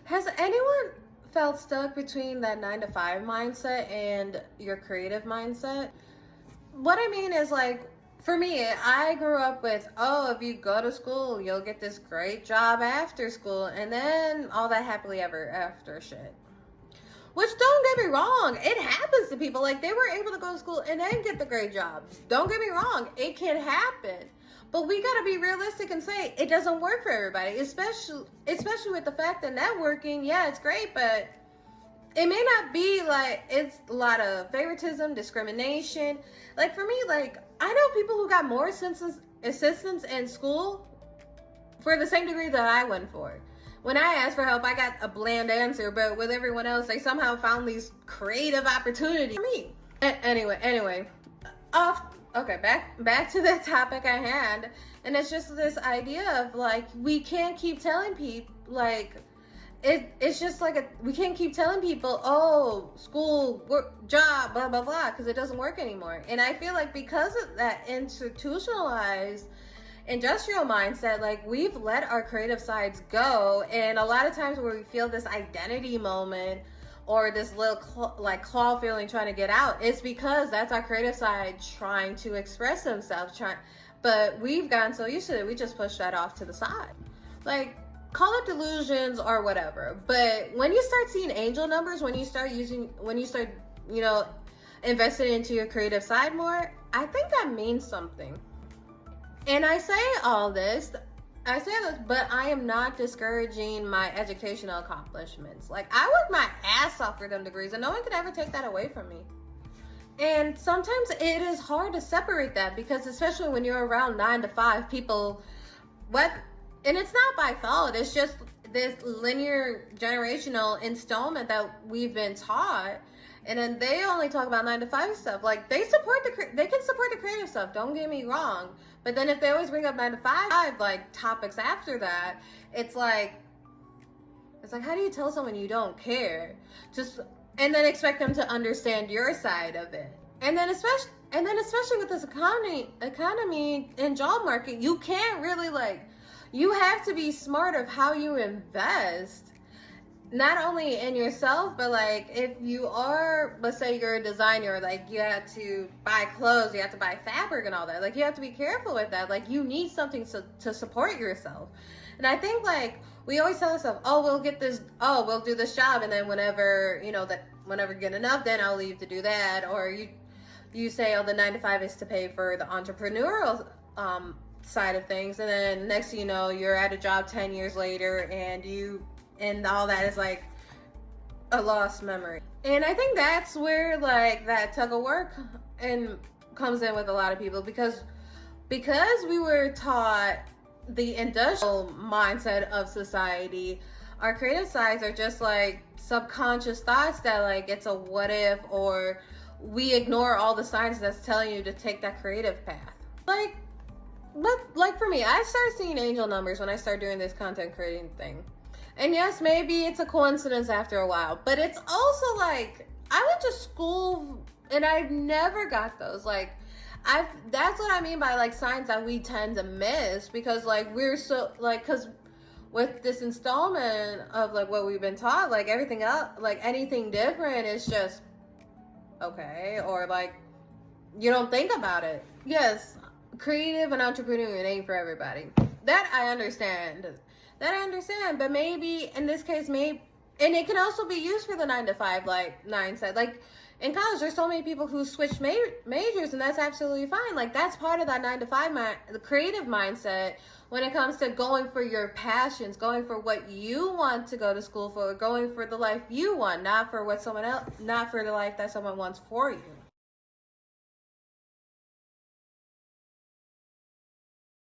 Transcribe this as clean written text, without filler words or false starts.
Has anyone felt stuck between that 9 to 5 mindset and your creative mindset? What I mean is, like, for me, I grew up with, oh, if you go to school, you'll get this great job after school, and then all that happily ever after shit. Which, don't get me wrong, it happens to people. Like, they were able to go to school and then get the great jobs. Don't get me wrong, it can happen. But we gotta be realistic and say it doesn't work for everybody, especially with the fact that networking, yeah, it's great, but it may not be like, it's a lot of favoritism, discrimination. Like, for me, like, I know people who got more assistance in school for the same degree that I went for. When I asked for help, I got a bland answer, but with everyone else, they somehow found these creative opportunities for me. Anyway, okay, back to the topic at hand, and it's just this idea of, like, we can't keep telling people, like, it's just like we can't keep telling people, oh, school, work, job, blah blah blah, because it doesn't work anymore. And I feel like because of that institutionalized industrial mindset, like, we've let our creative sides go, and a lot of times where we feel this identity moment or this little claw feeling trying to get out, it's because that's our creative side trying to express themselves, but we've gotten so used to it, we just push that off to the side. Like, call it delusions or whatever, but when you start seeing angel numbers, when you start investing into your creative side more, I think that means something. And I say this, but I am not discouraging my educational accomplishments. Like, I worked my ass off for them degrees, and no one could ever take that away from me. And sometimes it is hard to separate that, because especially when you're around 9 to 5 people, and it's not by fault, it's just this linear generational installment that we've been taught. And then they only talk about 9 to 5 stuff. Like, they can support the creative stuff, don't get me wrong. But then if they always bring up 9 to 5, like, topics after that, it's like, how do you tell someone you don't care? And then expect them to understand your side of it. And then especially with this economy and job market, you can't really, like, you have to be smart of how you invest, not only in yourself, but, like, if you are, let's say you're a designer, like, you have to buy clothes, you have to buy fabric and all that, like, you have to be careful with that. Like, you need something to support yourself. And I think, like, we always tell ourselves, oh, we'll do this job, and then whenever we get enough, then I'll leave to do that. Or you say, oh, the 9 to 5 is to pay for the entrepreneurial side of things, and then next thing you know, you're at a job 10 years later, and all that is like a lost memory. And I think that's where, like, that tug of war comes in with a lot of people, because we were taught the industrial mindset of society. Our creative sides are just like subconscious thoughts that, like, it's a what if, or we ignore all the signs that's telling you to take that creative path. Like for me, I started seeing angel numbers when I started doing this content creating thing. And yes, maybe it's a coincidence after a while, but it's also like, I went to school and I've never got those. Like, that's what I mean by, like, signs that we tend to miss, because, like, we're so, like, because with this installment of, like, what we've been taught, like, everything else, like, anything different is just okay, or, like, you don't think about it. Yes, creative and entrepreneur, it ain't for everybody. That I understand, but maybe in this case, and it can also be used for the 9 to 5, like, mindset. Like, in college, there's so many people who switch majors, and that's absolutely fine. Like, that's part of that 9 to 5 the creative mindset when it comes to going for your passions, going for what you want to go to school for, going for the life you want, not for the life that someone wants for you.